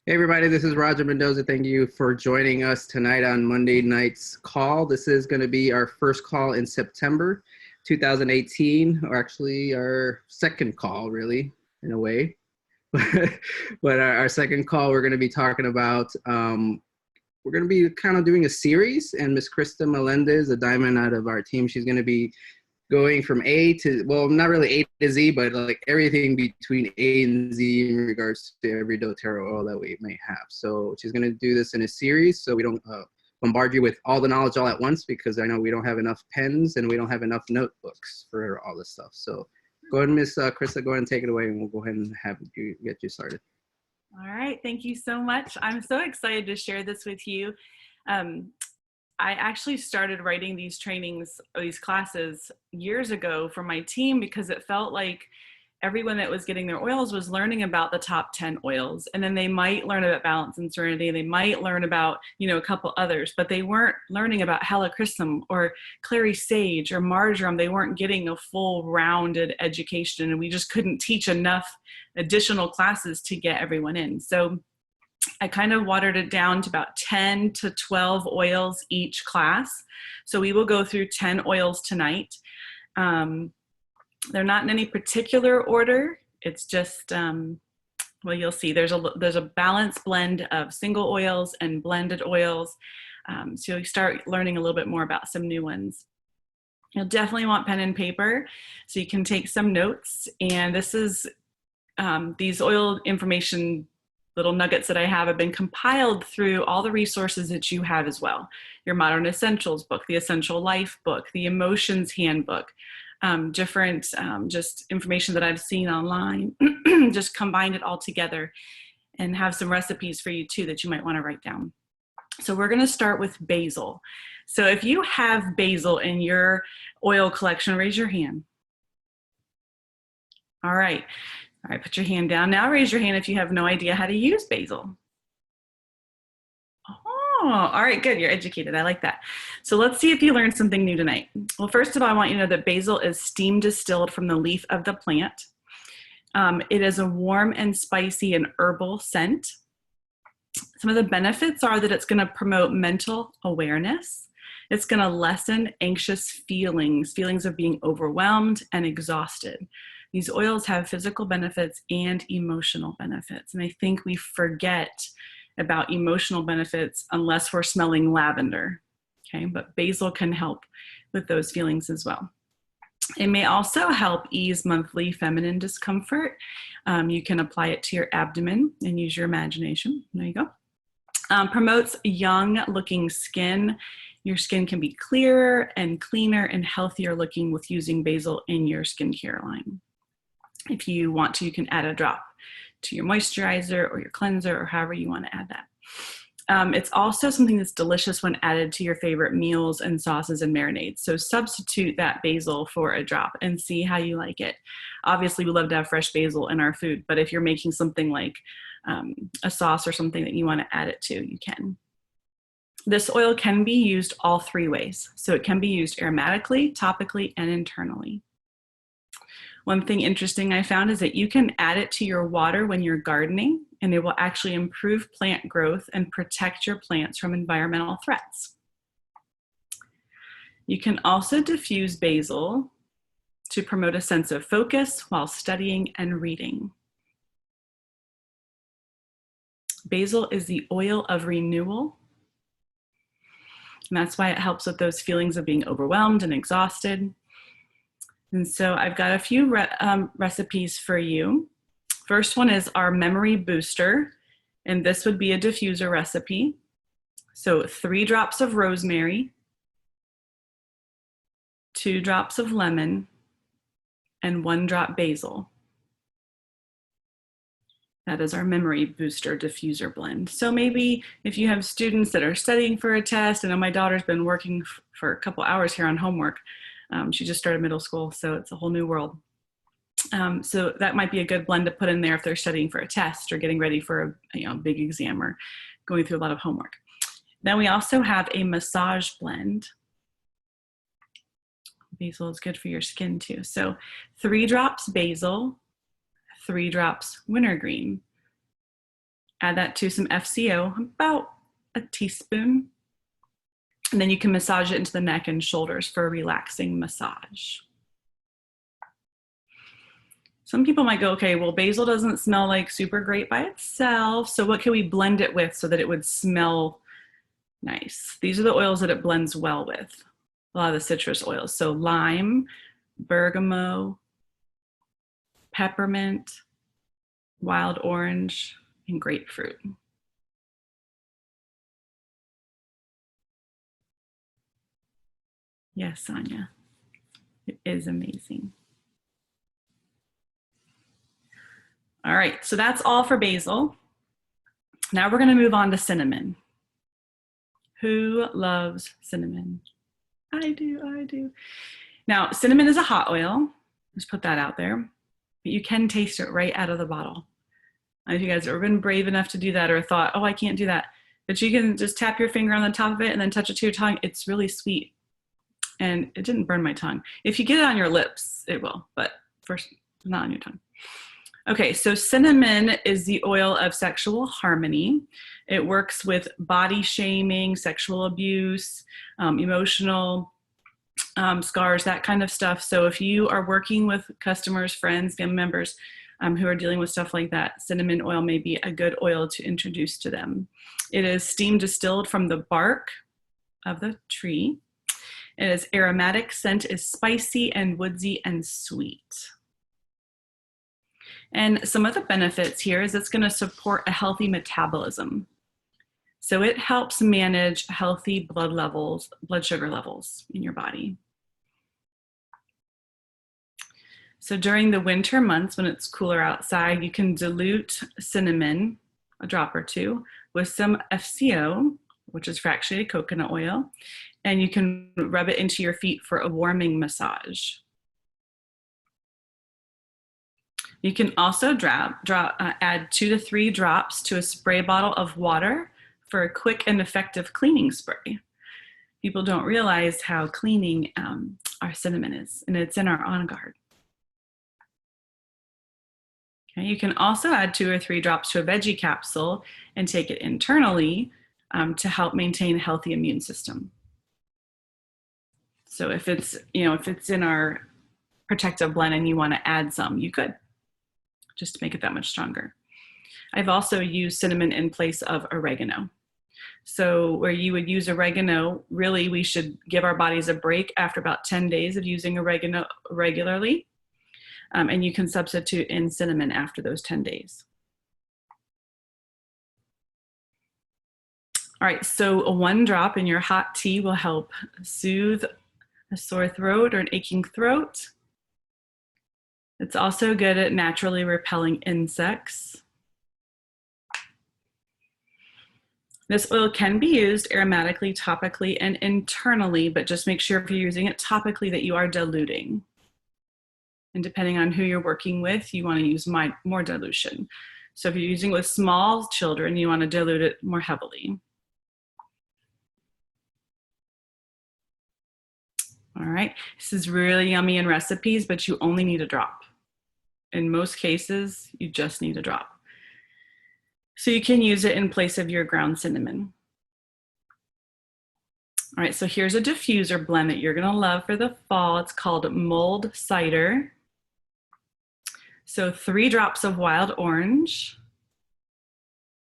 Hey everybody, this is Roger Mendoza. Thank you for joining us tonight on Monday night's call. This is going to be our first call in September 2018, or actually our second call, really, in a way. But our second call, we're going to be talking about, we're going to be kind of doing a series, and Miss Krista Melendez, a diamond out of our team, she's going to be going from A to, well, not really A to Z, but like everything between A and Z in regards to every doTERRA oil that we may have. So she's going to do this in a series so we don't bombard you with all the knowledge all at once, because I know we don't have enough pens and we don't have enough notebooks for all this stuff. So go ahead, Miss Krista, go ahead and take it away, and we'll go ahead and have you get you started. All right, thank you so much. I'm so excited to share this with you. I actually started writing these trainings, or these classes, years ago for my team because it felt like everyone that was getting their oils was learning about the top 10 oils, and then they might learn about balance and serenity, they might learn about, a couple others, but they weren't learning about helichrysum or clary sage or marjoram. They weren't getting a full rounded education, and we just couldn't teach enough additional classes to get everyone in. So I kind of watered it down to about 10 to 12 oils each class. So we will go through 10 oils tonight. They're not in any particular order. It's just, well, you'll see there's a balanced blend of single oils and blended oils. So you start learning a little bit more about some new ones. You'll definitely want pen and paper so you can take some notes. And this is, these oil information little nuggets that I have been compiled through all the resources that you have as well. Your Modern Essentials book, the Essential Life book, the Emotions Handbook, different just information that I've seen online, just combined it all together and have some recipes for you too that you might want to write down. So we're going to start with basil. So if you have basil in your oil collection, raise your hand. All right. All right, put your hand down. Now raise your hand if you have no idea how to use basil. Oh, all right, good. You're educated. I like that. So let's see if you learned something new tonight. Well, first of all, I want you to know that basil is steam distilled from the leaf of the plant. It is a warm and spicy and herbal scent. Some of the benefits are that it's going to promote mental awareness. It's going to lessen anxious feelings of being overwhelmed and exhausted. These oils have physical benefits and emotional benefits. And I think we forget about emotional benefits unless we're smelling lavender, okay? But basil can help with those feelings as well. It may also help ease monthly feminine discomfort. You can apply it to your abdomen and use your imagination. There you go. Promotes young looking skin. Your skin can be clearer and cleaner and healthier looking with using basil in your skincare line. If you want to, you can add a drop to your moisturizer or your cleanser or however you want to add that. It's also something that's delicious when added to your favorite meals and sauces and marinades. So substitute that basil for a drop and see how you like it. Obviously, we love to have fresh basil in our food, but if you're making something like a sauce or something that you want to add it to, you can. This oil can be used all three ways. So it can be used aromatically, topically, and internally. One thing interesting I found is that you can add it to your water when you're gardening, and it will actually improve plant growth and protect your plants from environmental threats. You can also diffuse basil to promote a sense of focus while studying and reading. Basil is the oil of renewal, and that's why it helps with those feelings of being overwhelmed and exhausted. And so I've got a few recipes for you. First one is our memory booster, and this would be a diffuser recipe. So 3 drops of rosemary, 2 drops of lemon, and 1 drop basil. That is our memory booster diffuser blend. So maybe if you have students that are studying for a test, I know my daughter's been working for a couple hours here on homework. She just started middle school, so it's a whole new world. So that might be a good blend to put in there if they're studying for a test or getting ready for a big exam or going through a lot of homework. Then we also have a massage blend. Basil is good for your skin too. So 3 drops basil, 3 drops wintergreen. Add that to some FCO, about a teaspoon. And then you can massage it into the neck and shoulders for a relaxing massage. Some people might go, okay, well, basil doesn't smell like super great by itself. So what can we blend it with so that it would smell nice? These are the oils that it blends well with. A lot of the citrus oils. So lime, bergamot, peppermint, wild orange, and grapefruit. Yes, Sonia, it is amazing. All right, so that's all for basil. Now we're gonna move on to cinnamon. Who loves cinnamon? I do. Now, cinnamon is a hot oil. Just put that out there. But you can taste it right out of the bottle. I don't know if you guys have ever been brave enough to do that or thought, oh, I can't do that. But you can just tap your finger on the top of it and then touch it to your tongue. It's really sweet. And it didn't burn my tongue. If you get it on your lips, it will, but first, not on your tongue. Okay, so cinnamon is the oil of sexual harmony. It works with body shaming, sexual abuse, emotional scars, that kind of stuff. So if you are working with customers, friends, family members who are dealing with stuff like that, cinnamon oil may be a good oil to introduce to them. It is steam distilled from the bark of the tree. It is aromatic, scent is spicy and woodsy and sweet. And some of the benefits here is it's going to support a healthy metabolism. So it helps manage healthy blood sugar levels in your body. So during the winter months when it's cooler outside, you can dilute cinnamon, a drop or two, with some FCO, which is fractionated coconut oil, and you can rub it into your feet for a warming massage. You can also add 2 to 3 drops to a spray bottle of water for a quick and effective cleaning spray. People don't realize how cleaning our cinnamon is, and it's in our On Guard. Okay, you can also add 2 or 3 drops to a veggie capsule and take it internally to help maintain a healthy immune system. So if it's in our protective blend and you want to add some, you could, just to make it that much stronger. I've also used cinnamon in place of oregano. So where you would use oregano, really we should give our bodies a break after about 10 days of using oregano regularly. And you can substitute in cinnamon after those 10 days. All right, so 1 drop in your hot tea will help soothe a sore throat or an aching throat. It's also good at naturally repelling insects. This oil can be used aromatically, topically, and internally, but just make sure if you're using it topically that you are diluting. And depending on who you're working with, you want to use more dilution. So if you're using it with small children, you want to dilute it more heavily. All right, this is really yummy in recipes, but you only need a drop. In most cases, you just need a drop. So you can use it in place of your ground cinnamon. All right, so here's a diffuser blend that you're gonna love for the fall. It's called mulled cider. So 3 drops of wild orange,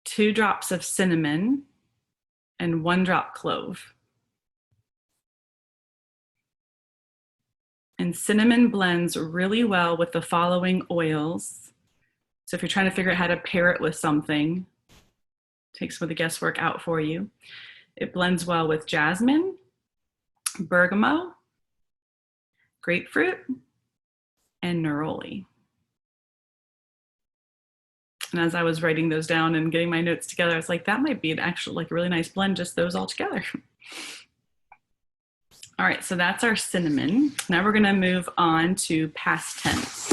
2 drops of cinnamon, and 1 drop clove. And cinnamon blends really well with the following oils. So if you're trying to figure out how to pair it with something, take some of the guesswork out for you. It blends well with jasmine, bergamot, grapefruit, and neroli. And as I was writing those down and getting my notes together, I was like, that might be an actual, like a really nice blend, just those all together. All right, so that's our cinnamon. Now we're gonna move on to past tense.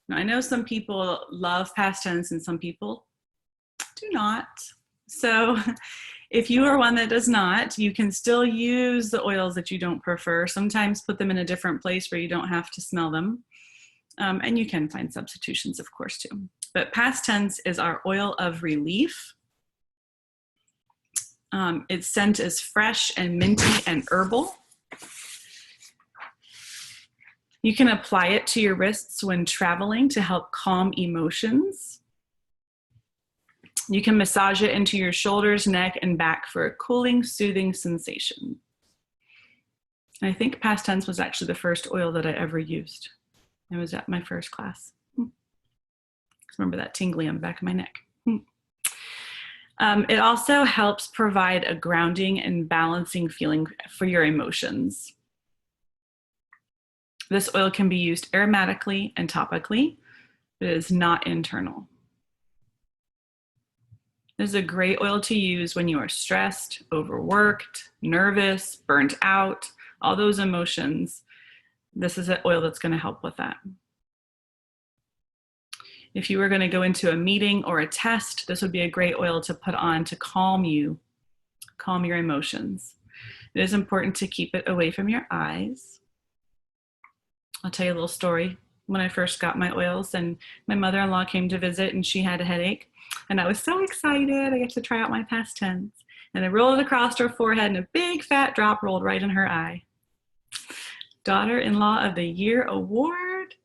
Now I know some people love past tense and some people do not. So if you are one that does not, you can still use the oils that you don't prefer. Sometimes put them in a different place where you don't have to smell them. And you can find substitutions, of course, too. But past tense is our oil of relief. Its scent is fresh and minty and herbal. You can apply it to your wrists when traveling to help calm emotions. You can massage it into your shoulders, neck, and back for a cooling, soothing sensation. And I think past tense was actually the first oil that I ever used. It was at my first class. Remember that tingly on the back of my neck. It also helps provide a grounding and balancing feeling for your emotions. This oil can be used aromatically and topically, but it is not internal. This is a great oil to use when you are stressed, overworked, nervous, burnt out, all those emotions. This is an oil that's going to help with that. If you were going to go into a meeting or a test, this would be a great oil to put on to calm you, calm your emotions. It is important to keep it away from your eyes. I'll tell you a little story. When I first got my oils and my mother-in-law came to visit and she had a headache and I was so excited. I get to try out my past tense. And I rolled it across her forehead and a big fat drop rolled right in her eye. Daughter-in-law of the Year award.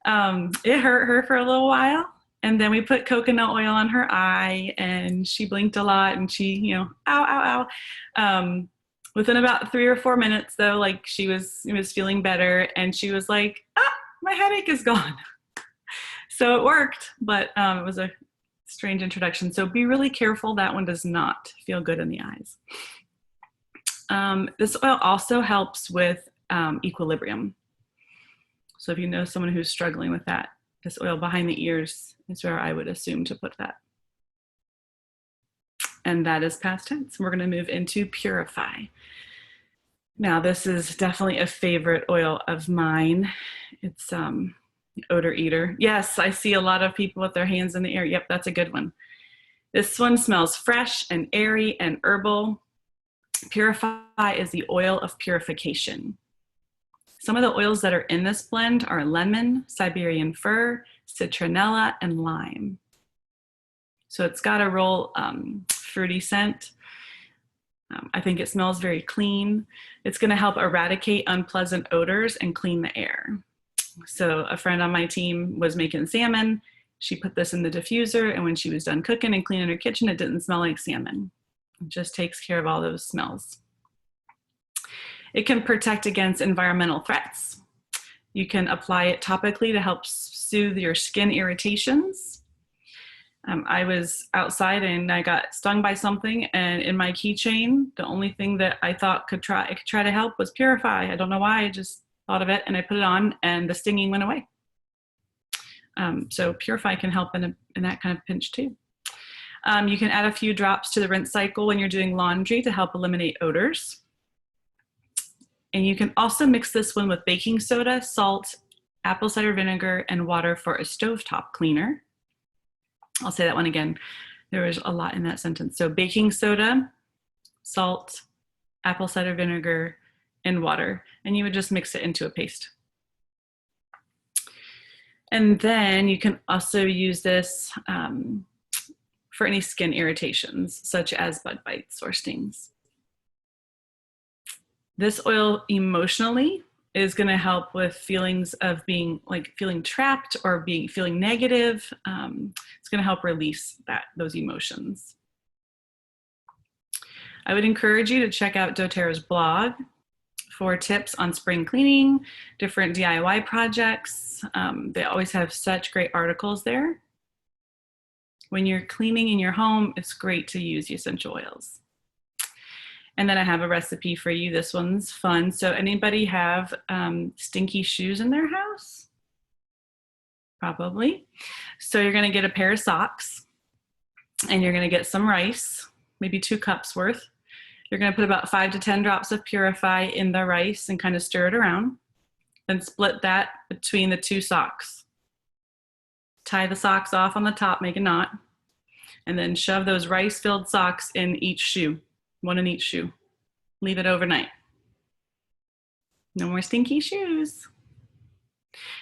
It hurt her for a little while. And then we put coconut oil on her eye and she blinked a lot and she, ow, ow, ow. Within about 3 or 4 minutes though, like she was feeling better and she was like, my headache is gone. So it worked, but it was a strange introduction. So be really careful. That one does not feel good in the eyes. This oil also helps with equilibrium. So if you know someone who's struggling with that, this oil behind the ears is where I would assume to put that. And that is past tense. We're going to move into purify. Now, this is definitely a favorite oil of mine. It's odor eater. Yes, I see a lot of people with their hands in the air. Yep, that's a good one. This one smells fresh and airy and herbal. Purify is the oil of purification. Some of the oils that are in this blend are lemon, Siberian fir, citronella, and lime. So it's got a real fruity scent. I think it smells very clean. It's going to help eradicate unpleasant odors and clean the air. So a friend on my team was making salmon. She put this in the diffuser, and when she was done cooking and cleaning her kitchen, it didn't smell like salmon. It just takes care of all those smells. It can protect against environmental threats. You can apply it topically to help soothe your skin irritations. I was outside and I got stung by something, and in my keychain, the only thing that I thought could try to help was purify. I don't know why, I just thought of it and I put it on and the stinging went away. So purify can help in that kind of pinch too. You can add a few drops to the rinse cycle when you're doing laundry to help eliminate odors. And you can also mix this one with baking soda, salt, apple cider vinegar, and water for a stovetop cleaner. I'll say that one again. There was a lot in that sentence. So baking soda, salt, apple cider vinegar, and water. And you would just mix it into a paste. And then you can also use this for any skin irritations, such as bug bites or stings. This oil emotionally is going to help with feelings of feeling trapped or feeling negative. It's going to help release those emotions. I would encourage you to check out doTERRA's blog for tips on spring cleaning, different DIY projects. They always have such great articles there. When you're cleaning in your home, it's great to use the essential oils. And then I have a recipe for you. This one's fun. So anybody have stinky shoes in their house? Probably. So you're going to get a pair of socks and you're going to get some rice, maybe 2 cups worth. You're going to put about 5 to 10 drops of Purify in the rice and kind of stir it around. Then split that between the 2 socks. Tie the socks off on the top, make a knot, and then shove those rice-filled socks in each shoe. 1 in each shoe. Leave it overnight. No more stinky shoes.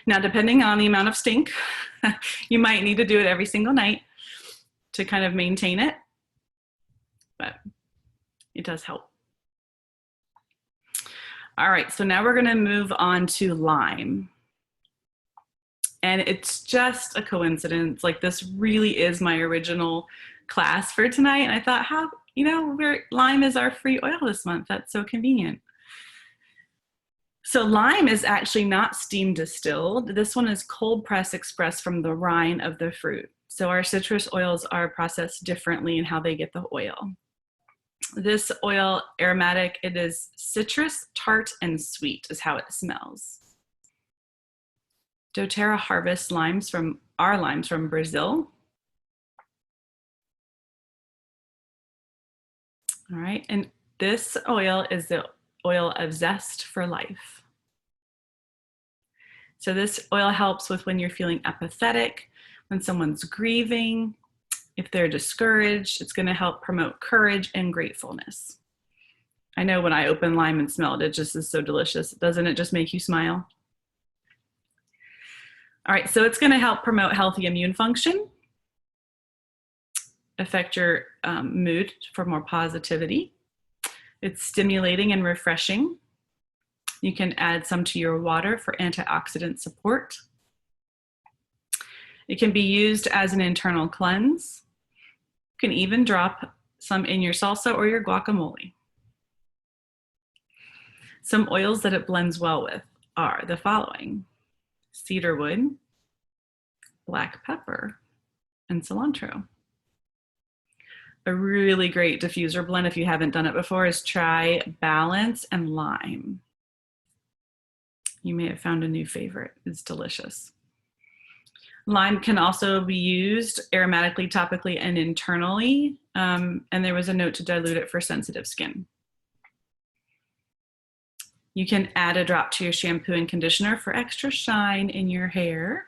Now, depending on the amount of stink, you might need to do it every single night to kind of maintain it, but it does help. All right, so now we're gonna move on to lime. And it's just a coincidence. Like, this really is my original class for tonight. And I thought, how, lime is our free oil this month. That's so convenient. So lime is actually not steam distilled. This one is cold press expressed from the rind of the fruit. So our citrus oils are processed differently in how they get the oil. This oil, aromatic, it is citrus, tart, and sweet is how it smells. doTERRA harvests limes from Brazil. All right, and this oil is the oil of zest for life. So this oil helps with when you're feeling apathetic, when someone's grieving, if they're discouraged. It's going to help promote courage and gratefulness. I know when I open lime and smell it, it just is so delicious. Doesn't it just make you smile? All right, so it's going to help promote healthy immune function, affect your mood for more positivity. It's stimulating and refreshing. You can add some to your water for antioxidant support. It can be used as an internal cleanse. You can even drop some in your salsa or your guacamole. Some oils that it blends well with are the following: cedarwood, black pepper, and cilantro. A really great diffuser blend, if you haven't done it before, is try balance and lime. You may have found a new favorite. It's delicious. Lime can also be used aromatically, topically, and internally. And there was a note to dilute it for sensitive skin. You can add a drop to your shampoo and conditioner for extra shine in your hair.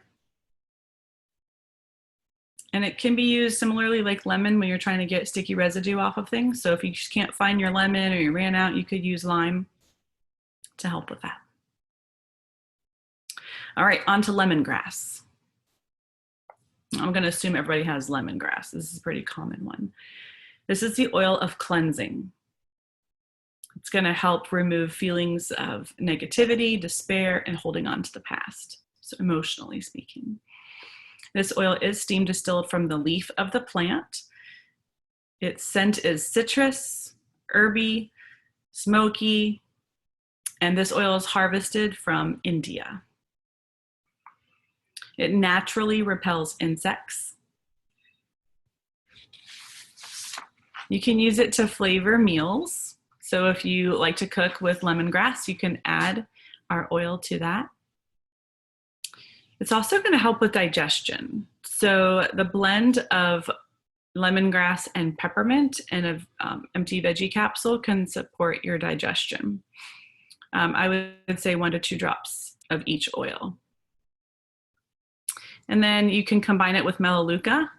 And it can be used similarly like lemon when you're trying to get sticky residue off of things. So if you just can't find your lemon or you ran out, you could use lime to help with that. All right, on to lemongrass. I'm going to assume everybody has lemongrass. This is a pretty common one. This is the oil of cleansing. It's going to help remove feelings of negativity, despair, and holding on to the past, so emotionally speaking. This oil is steam distilled from the leaf of the plant. Its scent is citrus, herby, smoky, and this oil is harvested from India. It naturally repels insects. You can use it to flavor meals. So if you like to cook with lemongrass, you can add our oil to that. It's also going to help with digestion. So the blend of lemongrass and peppermint in an empty veggie capsule can support your digestion. I would say 1 to 2 drops of each oil. And then you can combine it with melaleuca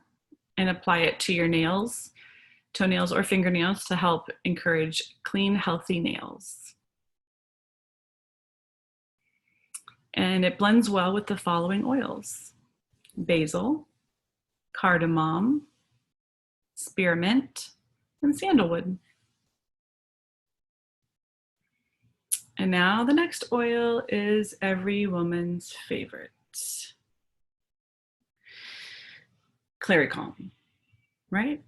and apply it to your nails, toenails, or fingernails to help encourage clean, healthy nails. And it blends well with the following oils: basil, cardamom, spearmint, and sandalwood. And now the next oil is every woman's favorite: Clary Calm, right?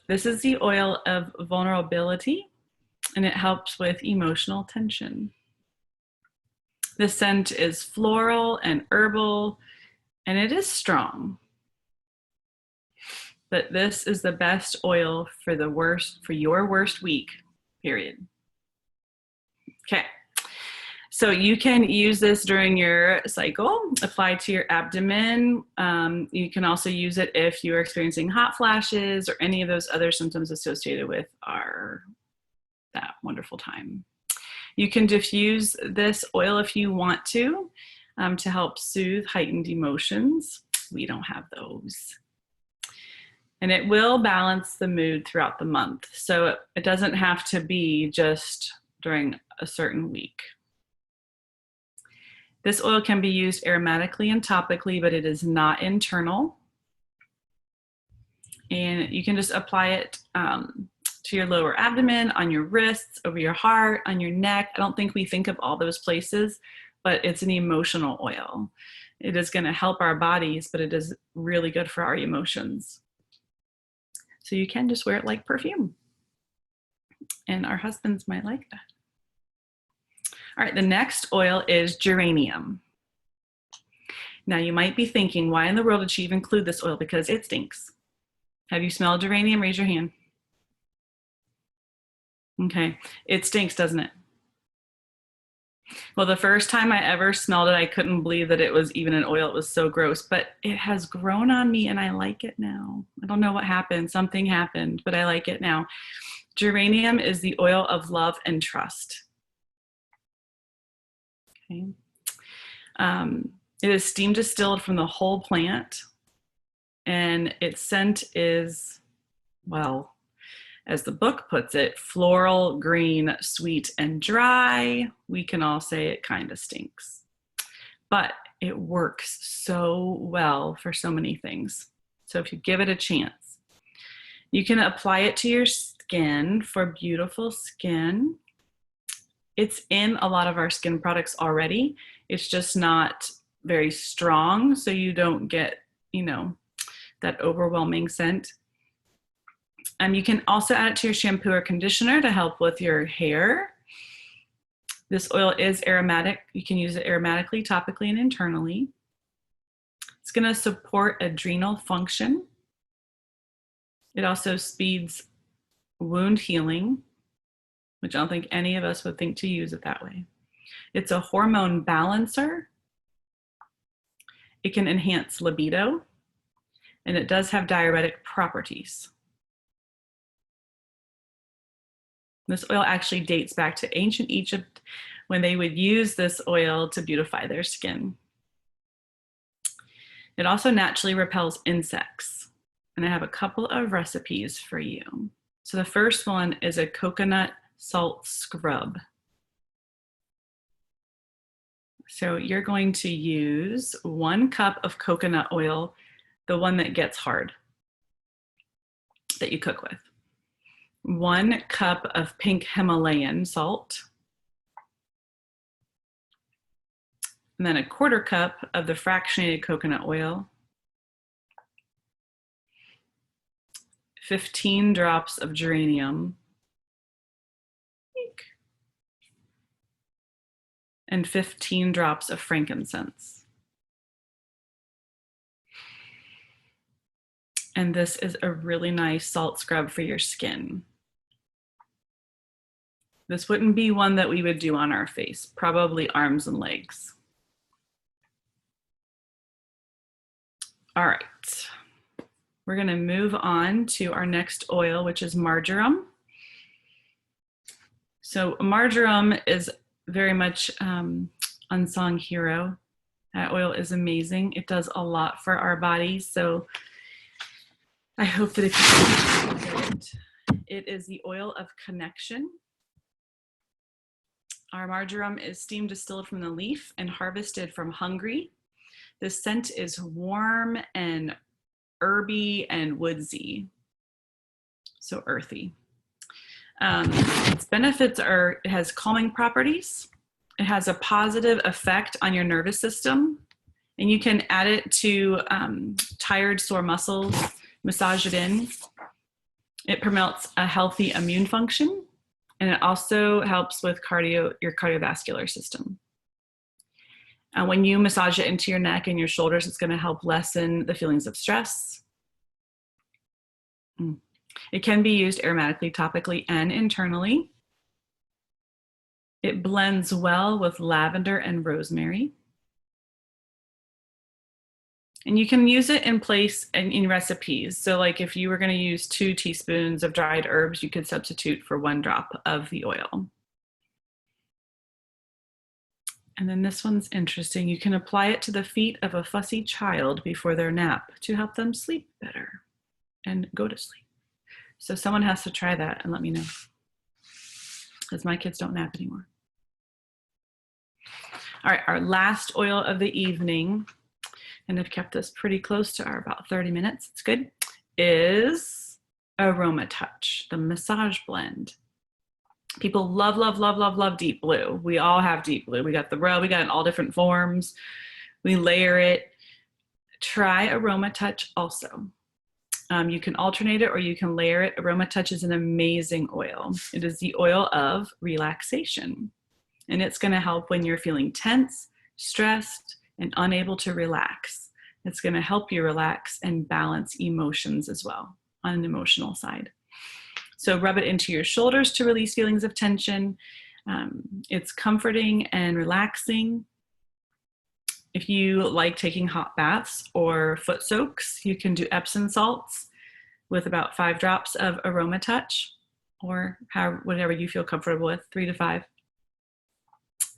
This is the oil of vulnerability, and it helps with emotional tension. The scent is floral and herbal, and it is strong. But this is the best oil for your worst week, period. Okay. So you can use this during your cycle, apply to your abdomen. You can also use it if you're experiencing hot flashes or any of those other symptoms associated with that wonderful time. You can diffuse this oil if you want to help soothe heightened emotions. We don't have those. And it will balance the mood throughout the month. So it doesn't have to be just during a certain week. This oil can be used aromatically and topically, but it is not internal. And you can just apply it to your lower abdomen, on your wrists, over your heart, on your neck. I don't think we think of all those places, but it's an emotional oil. It is going to help our bodies, but it is really good for our emotions. So you can just wear it like perfume. And our husbands might like that. All right, the next oil is geranium. Now you might be thinking, why in the world did she even include this oil? Because it stinks. Have you smelled geranium? Raise your hand. Okay, it stinks, doesn't it? Well, the first time I ever smelled it, I couldn't believe that it was even an oil. It was so gross, but it has grown on me and I like it now. I don't know what happened. Something happened, but I like it now. Geranium is the oil of love and trust. Okay. It is steam distilled from the whole plant, and its scent is, well, as the book puts it, floral, green, sweet, and dry. We can all say it kind of stinks, but it works so well for so many things. So if you give it a chance, you can apply it to your skin for beautiful skin. It's in a lot of our skin products already. It's just not very strong, so you don't get, that overwhelming scent. You can also add it to your shampoo or conditioner to help with your hair. This oil is aromatic. You can use it aromatically, topically, and internally. It's going to support adrenal function. It also speeds wound healing, which I don't think any of us would think to use it that way. It's a hormone balancer. It can enhance libido, and it does have diuretic properties. This oil actually dates back to ancient Egypt when they would use this oil to beautify their skin. It also naturally repels insects, and I have a couple of recipes for you. So the first one is a coconut salt scrub. So you're going to use 1 cup of coconut oil, the one that gets hard, that you cook with. 1 cup of pink Himalayan salt. And then 1/4 cup of the fractionated coconut oil. 15 drops of geranium. And 15 drops of frankincense. And this is a really nice salt scrub for your skin. This wouldn't be one that we would do on our face, probably arms and legs. All right, we're gonna move on to our next oil, which is marjoram. So marjoram is very much unsung hero. That oil is amazing. It does a lot for our bodies. So I hope that if you get it, it is the oil of connection. Our marjoram is steam distilled from the leaf and harvested from Hungary. The scent is warm and herby and woodsy, so earthy. Its benefits are, it has calming properties. It has a positive effect on your nervous system. And you can add it to tired, sore muscles, massage it in. It promotes a healthy immune function. And it also helps with your cardiovascular system. When you massage it into your neck and your shoulders, it's going to help lessen the feelings of stress. It can be used aromatically, topically, and internally. It blends well with lavender and rosemary. And you can use it in place in recipes. So like if you were going to use 2 teaspoons of dried herbs, you could substitute for 1 drop of the oil. And then this one's interesting. You can apply it to the feet of a fussy child before their nap to help them sleep better and go to sleep. So someone has to try that and let me know, because my kids don't nap anymore. All right, our last oil of the evening, and I've kept this pretty close to our about 30 minutes, it's good, is Aroma Touch, the massage blend. People love, love, love, love, love deep blue. We all have deep blue. We got the row, we got it in all different forms. We layer it. Try Aroma Touch also. You can alternate it or you can layer it. Aroma Touch is an amazing oil. It is the oil of relaxation. And it's going to help when you're feeling tense, stressed, and unable to relax. It's going to help you relax and balance emotions as well on an emotional side. So rub it into your shoulders to release feelings of tension. It's comforting and relaxing. If you like taking hot baths or foot soaks, you can do Epsom salts with about 5 drops of Aroma Touch, or whatever you feel comfortable with, 3 to 5.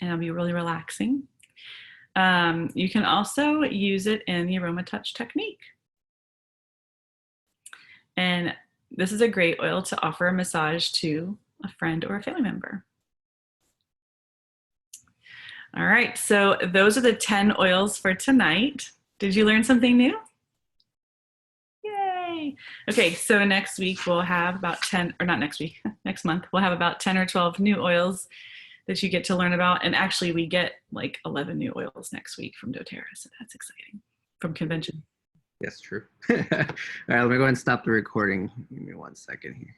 And it'll be really relaxing. You can also use it in the Aroma Touch technique. And this is a great oil to offer a massage to a friend or a family member. All right, so those are the 10 oils for tonight. Did you learn something new? Yay! Okay, so next week we'll have about 10, or not next week, next month, we'll have about 10 or 12 new oils that you get to learn about. And actually we get like 11 new oils next week from doTERRA, so that's exciting, from convention. Yes, true. All right, let me go ahead and stop the recording. Give me 1 second here.